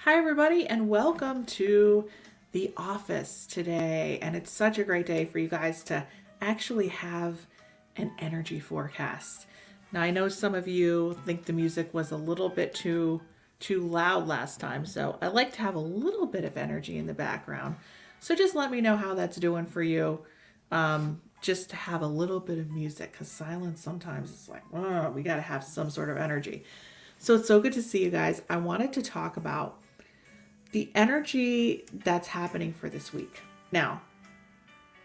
Hi, everybody, and welcome to the office today. And it's such a great day for you guys to actually have an energy forecast. Now, I know some of you think the music was a little bit too loud last time, so I like to have a little bit of energy in the background. So just let me know how that's doing for you. Just to have a little bit of music, because silence sometimes is like, oh, we got to have some sort of energy. So it's so good to see you guys. I wanted to talk about the energy that's happening for this week. Now,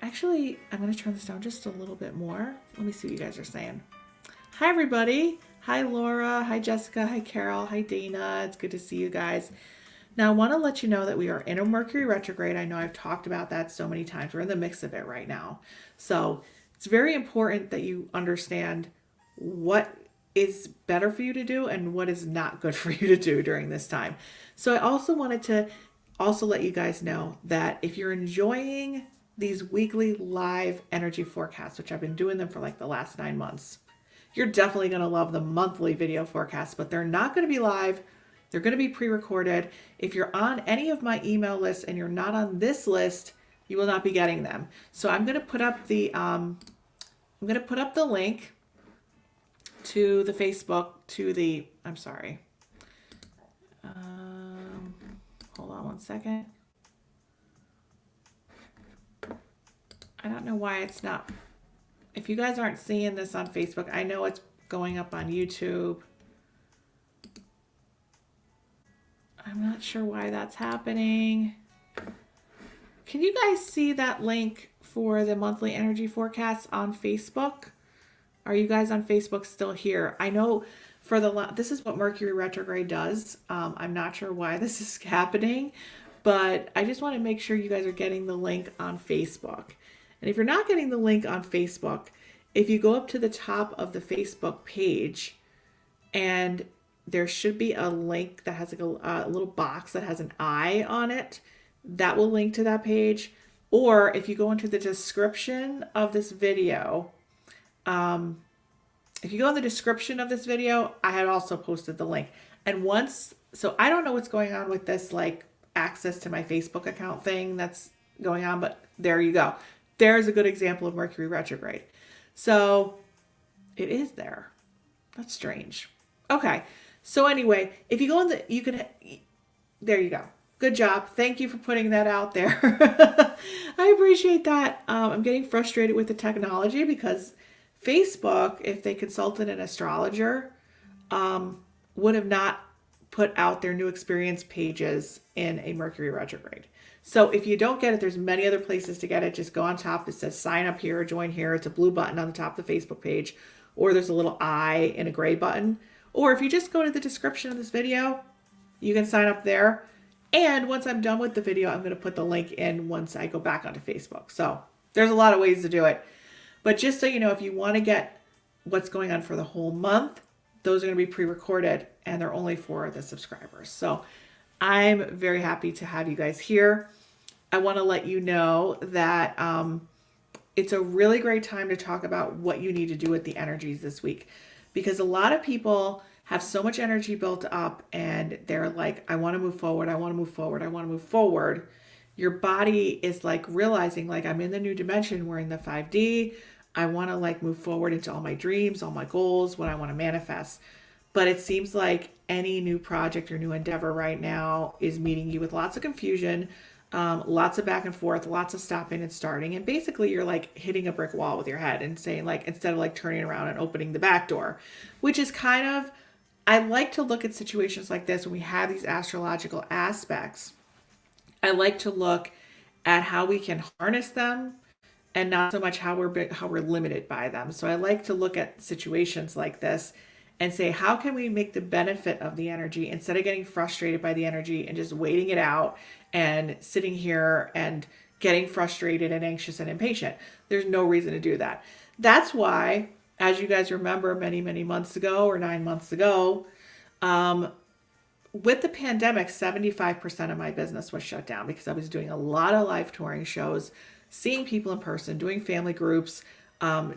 actually, I'm going to turn this down just a little bit more. Let me see what you guys are saying. Hi, everybody. Hi, Laura. Hi, Jessica. Hi, Carol. Hi, Dana. It's good to see you guys. Now, I want to let you know that we are in a Mercury retrograde. I know I've talked about that so many times. We're in the mix of it right now. So it's very important that you understand what is better for you to do and what is not good for you to do during this time. So I also wanted to also let you guys know that if you're enjoying these weekly live energy forecasts, which I've been doing them for like the last 9 months, you're definitely going to love the monthly video forecasts, but they're not going to be live. They're going to be pre-recorded. If you're on any of my email lists and you're not on this list, you will not be getting them. So I'm going to put up the link to the Facebook to the hold on one second. I don't know why it's not. If you guys aren't seeing this on Facebook, I know it's going up on YouTube. I'm not sure why that's happening. Can you guys see that link for the monthly energy forecast on Facebook? Are you guys on Facebook still here? I know this is what Mercury retrograde does. I'm not sure why this is happening, but I just want to make sure you guys are getting the link on Facebook. And if you're not getting the link on Facebook, if you go up to the top of the Facebook page, and there should be a link that has like a little box that has an eye on it, that will link to that page. Or if you go into the description of this video, if you go in the description of this video, I had also posted the link. And so I don't know what's going on with this like access to my Facebook account thing that's going on, but there you go. There's a good example of Mercury retrograde. So it is there. That's strange. Okay. So anyway, if you go in there you go. Good job. Thank you for putting that out there. I appreciate that. I'm getting frustrated with the technology because Facebook, if they consulted an astrologer, would have not put out their new experience pages in a Mercury retrograde. So if you don't get it, there's many other places to get it. Just go on top. It says sign up here, join here. It's a blue button on the top of the Facebook page, or there's a little eye and a gray button. Or if you just go to the description of this video, you can sign up there. And once I'm done with the video, I'm going to put the link in once I go back onto Facebook. So there's a lot of ways to do it. But just so you know, if you want to get what's going on for the whole month, those are going to be pre-recorded and they're only for the subscribers. So I'm very happy to have you guys here. I want to let you know that it's a really great time to talk about what you need to do with the energies this week, because a lot of people have so much energy built up and they're like, I want to move forward. I want to move forward. I want to move forward. Your body is like realizing like, I'm in the new dimension. We're in the 5D. I want to like move forward into all my dreams, all my goals, what I want to manifest. But it seems like any new project or new endeavor right now is meeting you with lots of confusion, lots of back and forth, lots of stopping and starting. And basically you're like hitting a brick wall with your head and saying like, instead of like turning around and opening the back door, which is kind of, I like to look at situations like this when we have these astrological aspects. I like to look at how we can harness them and not so much how we're limited by them. So I like to look at situations like this and say, how can we make the benefit of the energy instead of getting frustrated by the energy and just waiting it out and sitting here and getting frustrated and anxious and impatient? There's no reason to do that. That's why, as you guys remember many, many months ago or 9 months ago, with the pandemic, 75% of my business was shut down because I was doing a lot of live touring shows, seeing people in person, doing family groups,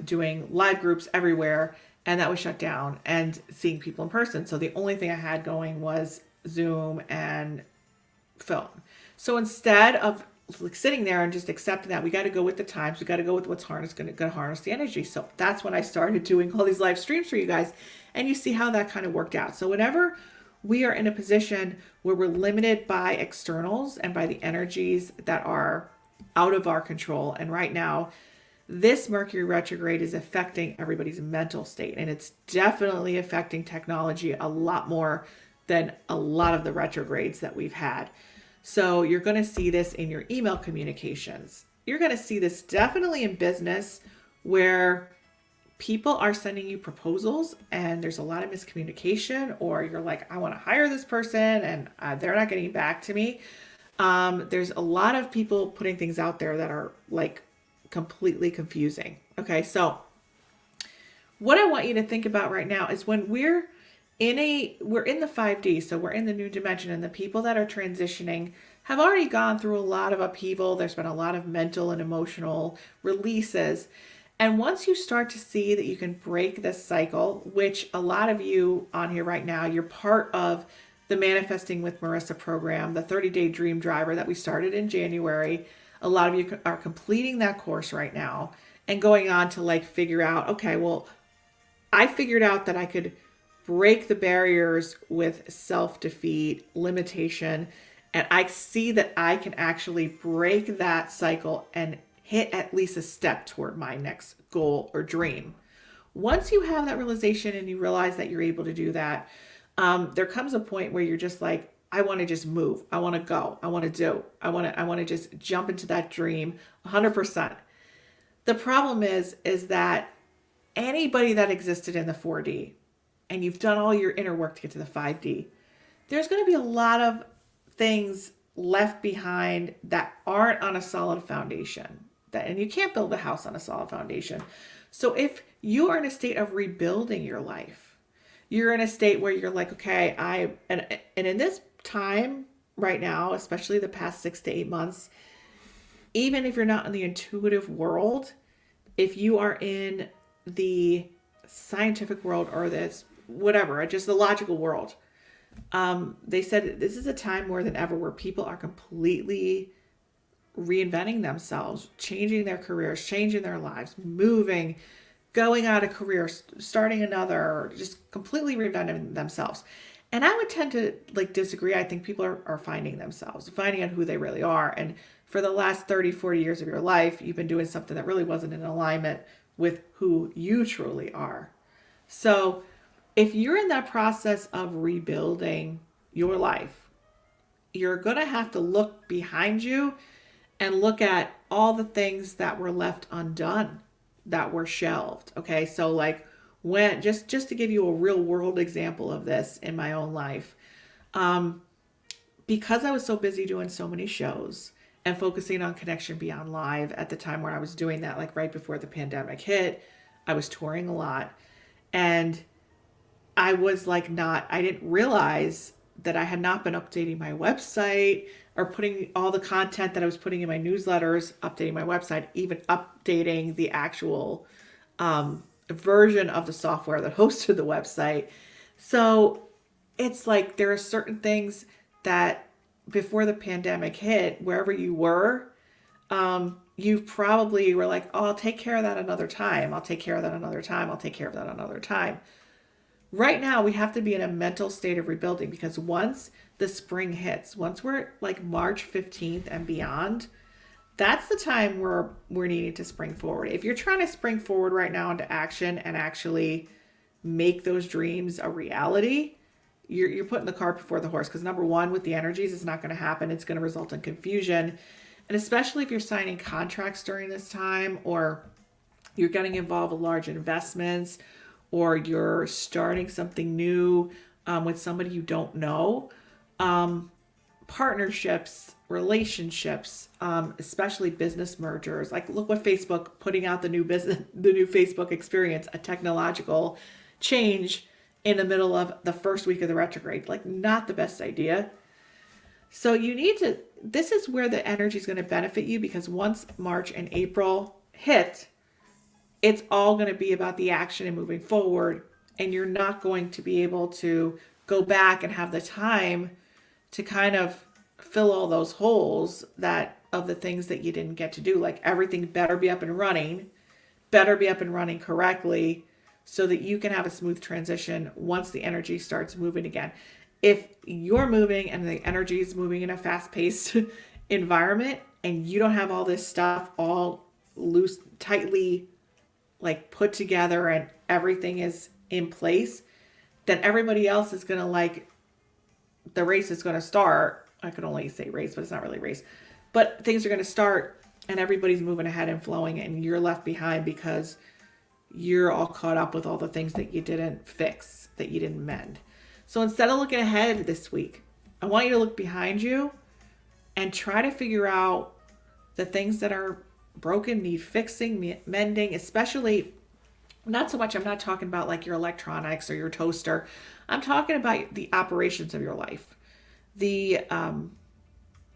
doing live groups everywhere. And that was shut down, and seeing people in person. So the only thing I had going was Zoom and phone. So instead of like sitting there and just accepting that, we got to go with the times. We got to go with what's going to harness the energy. So that's when I started doing all these live streams for you guys. And you see how that kind of worked out. So whenever we are in a position where we're limited by externals and by the energies that are out of our control. And right now, this Mercury retrograde is affecting everybody's mental state. And it's definitely affecting technology a lot more than a lot of the retrogrades that we've had. So you're going to see this in your email communications. You're going to see this definitely in business where people are sending you proposals and there's a lot of miscommunication, or you're like, I want to hire this person and they're not getting back to me. There's a lot of people putting things out there that are like completely confusing. Okay, so what I want you to think about right now is when we're in the 5D, so we're in the new dimension, and the people that are transitioning have already gone through a lot of upheaval. There's been a lot of mental and emotional releases. And once you start to see that you can break this cycle, which a lot of you on here right now, you're part of the Manifesting with Marisa program, the 30-day dream driver that we started in January. A lot of you are completing that course right now and going on to like figure out, okay, well, I figured out that I could break the barriers with self-defeat, limitation, and I see that I can actually break that cycle and hit at least a step toward my next goal or dream. Once you have that realization and you realize that you're able to do that, there comes a point where you're just like, I want to just move. I want to go. I want to do. I want to just jump into that dream 100%. The problem is that anybody that existed in the 4D and you've done all your inner work to get to the 5D, there's going to be a lot of things left behind that aren't on a solid foundation. And you can't build a house on a solid foundation. So if you are in a state of rebuilding your life, you're in a state where you're like, okay, and in this time right now, especially the past 6 to 8 months, even if you're not in the intuitive world, if you are in the scientific world or this whatever, just the logical world, they said this is a time more than ever where people are completely reinventing themselves, changing their careers, changing their lives, moving, going out of career, starting another, just completely reinventing themselves. And I would tend to like disagree. I think people are finding themselves, finding out who they really are. And for the last 30, 40 years of your life, you've been doing something that really wasn't in alignment with who you truly are. So if you're in that process of rebuilding your life, you're going to have to look behind you and look at all the things that were left undone, that were shelved. Okay, so like when just to give you a real world example of this in my own life, because I was so busy doing so many shows and focusing on Connection Beyond Live at the time where I was doing that, like right before the pandemic hit, I was touring a lot, and I was like I didn't realize that I had not been updating my website or putting all the content that I was putting in my newsletters, updating my website, even updating the actual version of the software that hosted the website. So it's like there are certain things that before the pandemic hit, wherever you were, you probably were like, oh, I'll take care of that another time. I'll take care of that another time. I'll take care of that another time. Right now, we have to be in a mental state of rebuilding, because once the spring hits, once we're like March 15th and beyond, that's the time where we're needing to spring forward. If you're trying to spring forward right now into action and actually make those dreams a reality, you're putting the cart before the horse, because number one, with the energies, it's not going to happen. It's going to result in confusion. And especially if you're signing contracts during this time, or you're getting involved with large investments, or you're starting something new with somebody you don't know, partnerships, relationships, especially business mergers. Like look what Facebook putting out the new Facebook experience, a technological change in the middle of the first week of the retrograde. Like not the best idea. So this is where the energy is going to benefit you, because once March and April hit, it's all going to be about the action and moving forward. And you're not going to be able to go back and have the time to kind of fill all those holes that of the things that you didn't get to do. Like everything better be up and running correctly so that you can have a smooth transition once the energy starts moving again. If you're moving and the energy is moving in a fast-paced environment and you don't have all this stuff all loose, tightly like put together and everything is in place, then everybody else is going to like, the race is going to start. I could only say race, but it's not really race. But things are going to start and everybody's moving ahead and flowing and you're left behind because you're all caught up with all the things that you didn't fix, that you didn't mend. So instead of looking ahead this week, I want you to look behind you and try to figure out the things that are broken, need fixing, mending, especially not so much, I'm not talking about like your electronics or your toaster. I'm talking about the operations of your life, the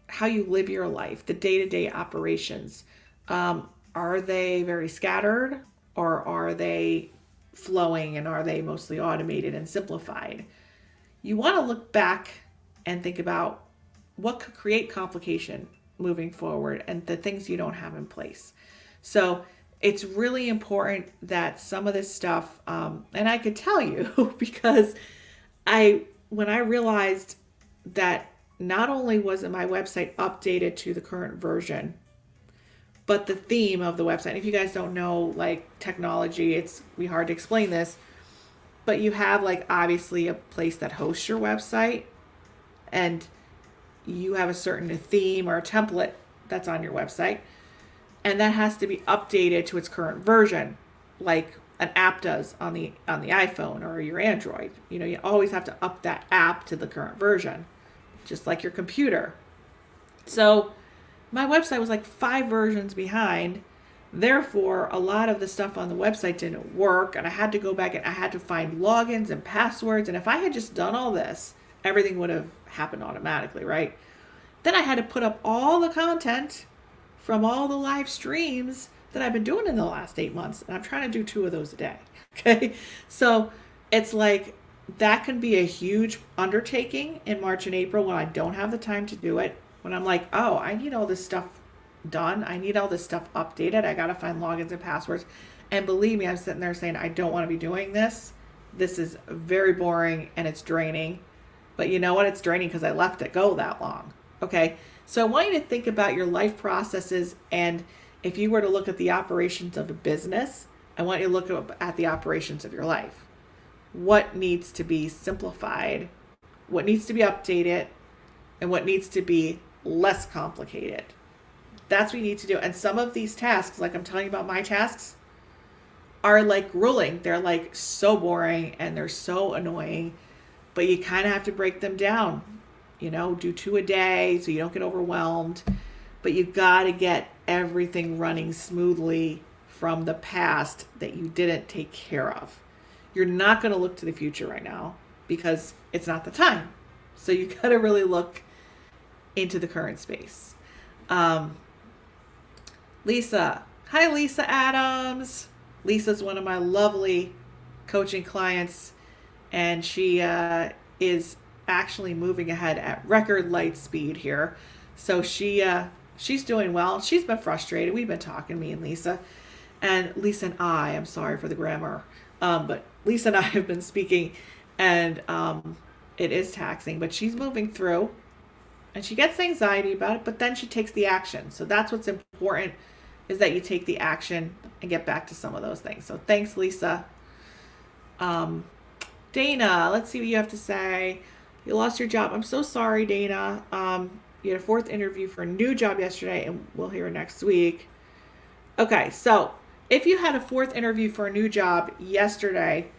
how you live your life, the day-to-day operations. Are they very scattered or are they flowing and are they mostly automated and simplified? You want to look back and think about what could create complication moving forward and the things you don't have in place. So it's really important that some of this stuff, and I could tell you because when I realized that not only wasn't my website updated to the current version, but the theme of the website, and if you guys don't know like technology, it's hard to explain this, but you have like obviously a place that hosts your website and you have a certain theme or a template that's on your website and that has to be updated to its current version like an app does on the iPhone or your Android. You always have to up that app to the current version, just like your computer. So my website was like 5 versions behind. Therefore, a lot of the stuff on the website didn't work and I had to go back and I had to find logins and passwords. And if I had just done all this, everything would have happened automatically, right? Then I had to put up all the content from all the live streams that I've been doing in the last 8 months. And I'm trying to do 2 of those a day. Okay. So it's like that can be a huge undertaking in March and April when I don't have the time to do it. When I'm like, oh, I need all this stuff done. I need all this stuff updated. I got to find logins and passwords. And believe me, I'm sitting there saying, I don't want to be doing this. This is very boring and it's draining. But you know what? It's draining because I left it go that long. Okay. So I want you to think about your life processes. And if you were to look at the operations of a business, I want you to look at the operations of your life. What needs to be simplified? What needs to be updated? And what needs to be less complicated? That's what you need to do. And some of these tasks, like I'm telling you about my tasks, are like grueling. They're like so boring and they're so annoying, but you kind of have to break them down. Do 2 a day so you don't get overwhelmed, but you got to get everything running smoothly from the past that you didn't take care of. You're not going to look to the future right now because it's not the time. So you got to really look into the current space. Lisa. Hi, Lisa Adams. Lisa's one of my lovely coaching clients, and she is actually moving ahead at record light speed here. So she's doing well. She's been frustrated. We've been talking, me and Lisa. And Lisa and I'm sorry for the grammar, but Lisa and I have been speaking, and it is taxing, but she's moving through. And she gets anxiety about it, but then she takes the action. So that's what's important, is that you take the action and get back to some of those things. So thanks, Lisa. Dana, let's see what you have to say. You lost your job. I'm so sorry, Dana. You had a 4th interview for a new job yesterday, and we'll hear next week. Okay, so if you had a 4th interview for a new job yesterday,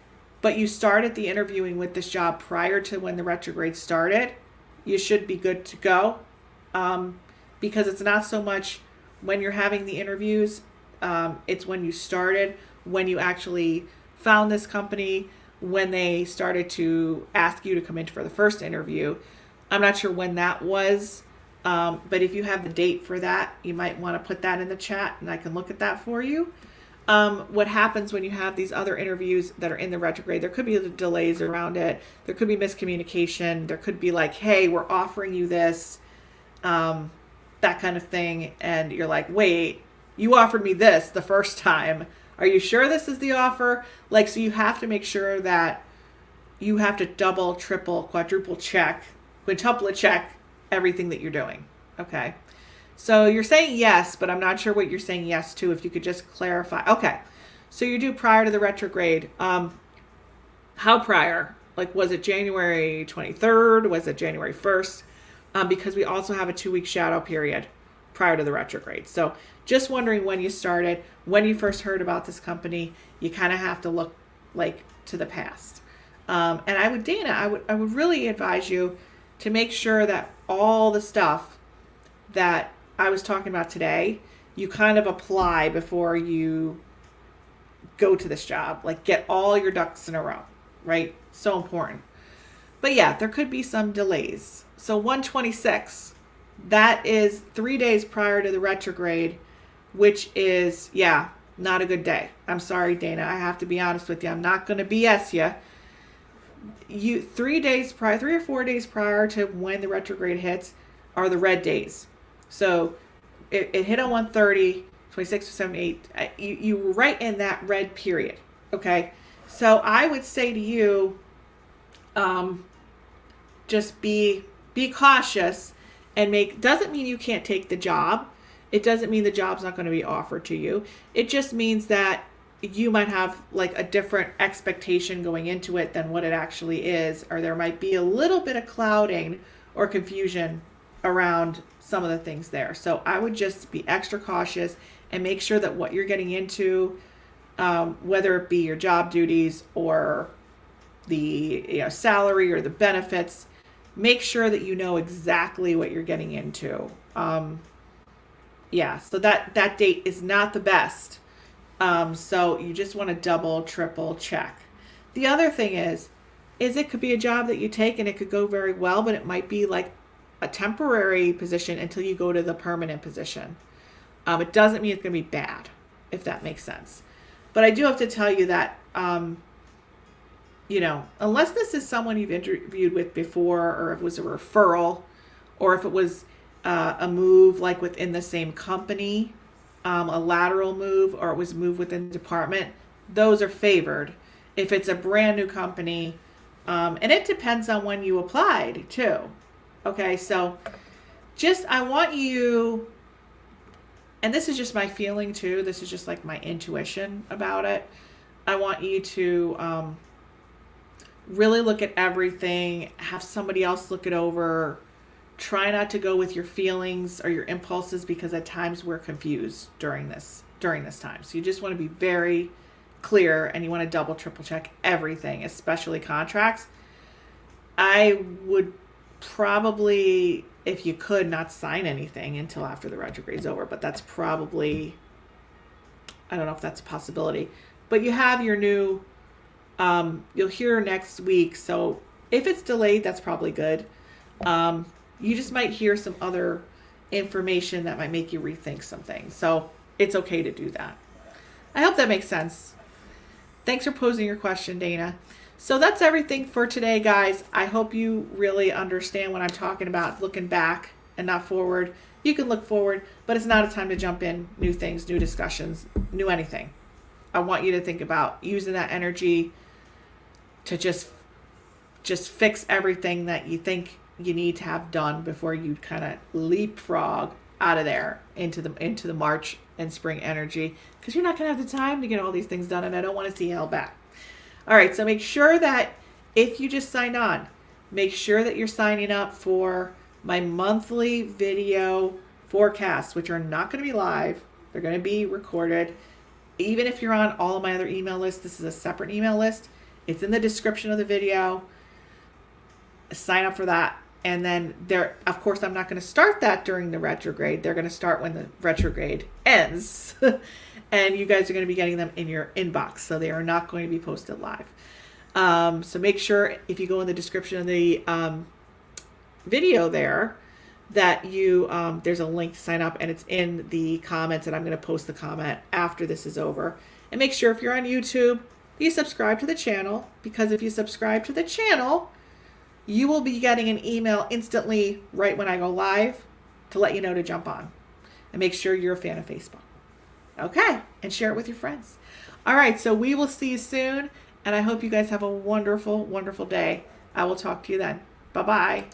but you started the interviewing with this job prior to when the retrograde started, you should be good to go, because it's not so much when you're having the interviews, it's when you started, when you actually found this company, when they started to ask you to come in for the first interview. I'm not sure when that was, but if you have the date for that, you might want to put that in the chat and I can look at that for you. What happens when you have these other interviews that are in the retrograde, there could be delays around it. There could be miscommunication. There could be like, hey, we're offering you this. that kind of thing. And you're like, wait, you offered me this the first time. Are you sure this is the offer? Like, so you have to make sure that you have to double, triple, quadruple check, quintuple check everything that you're doing. Okay. So you're saying yes, but I'm not sure what you're saying yes to. If you could just clarify. Okay. So you do prior to the retrograde. How prior? Like, was it January 23rd? Was it January 1st? Because we also have a 2-week shadow period prior to the retrograde. So just wondering when you started, when you first heard about this company. You kind of have to look like to the past. And I would, Dana, I would really advise you to make sure that all the stuff that I was talking about today, you kind of apply before you go to this job. Like, get all your ducks in a row, right? So important. But yeah, there could be some delays. So 126, that is 3 days prior to the retrograde, which is, yeah, not a good day. I'm sorry, Dana. I have to be honest with you. I'm not going to BS you. 3 days prior, 3 or 4 days prior to when the retrograde hits are the red days. So it hit on 130, 26, 27, 8. You were right in that red period. Okay. So I would say to you, just be cautious and doesn't mean you can't take the job. It doesn't mean the job's not going to be offered to you. It just means that you might have like a different expectation going into it than what it actually is, or there might be a little bit of clouding or confusion around some of the things there. So I would just be extra cautious and make sure that what you're getting into, whether it be your job duties or the salary or the benefits, make sure that you know exactly what you're getting into. So that date is not the best. So you just want to double, triple check. The other thing is it could be a job that you take and it could go very well, but it might be like a temporary position until you go to the permanent position. It doesn't mean it's going to be bad, if that makes sense. But I do have to tell you that, unless this is someone you've interviewed with before, or if it was a referral, or if it was a move like within the same company, a lateral move, or it was a move within the department, those are favored. If it's a brand new company, and it depends on when you applied too. Okay, so I want you, and this is just my feeling too, this is just like my intuition about it. I want you to really look at everything, have somebody else look it over. Try not to go with your feelings or your impulses, because at times we're confused during this time. So you just want to be very clear, and you want to double, triple check everything, especially contracts. I would probably, if you could, not sign anything until after the retrograde's over, but that's probably, I don't know if that's a possibility. But you have your new, you'll hear next week. So if it's delayed, that's probably good. You just might hear some other information that might make you rethink some things. So it's okay to do that. I hope that makes sense. Thanks for posing your question, Dana. So that's everything for today, guys. I hope you really understand what I'm talking about, looking back and not forward. You can look forward, but it's not a time to jump in new things, new discussions, new anything. I want you to think about using that energy to just fix everything that you think you need to have done before you kind of leapfrog out of there into the March and spring energy, because you're not going to have the time to get all these things done, and I don't want to see you held back. All right, so make sure that if you just signed on, make sure that you're signing up for my monthly video forecasts, which are not going to be live. They're going to be recorded. Even if you're on all of my other email lists, this is a separate email list. It's in the description of the video. Sign up for that. And then of course, I'm not going to start that during the retrograde. They're going to start when the retrograde ends. And you guys are going to be getting them in your inbox. So they are not going to be posted live. So make sure if you go in the description of the video there, that you there's a link to sign up, and it's in the comments, and I'm going to post the comment after this is over. And make sure if you're on YouTube, you subscribe to the channel, because if you subscribe to the channel, you will be getting an email instantly right when I go live to let you know to jump on. And make sure you're a fan of Facebook. Okay, and share it with your friends. All right, so we will see you soon, and I hope you guys have a wonderful, wonderful day. I will talk to you then. Bye-bye.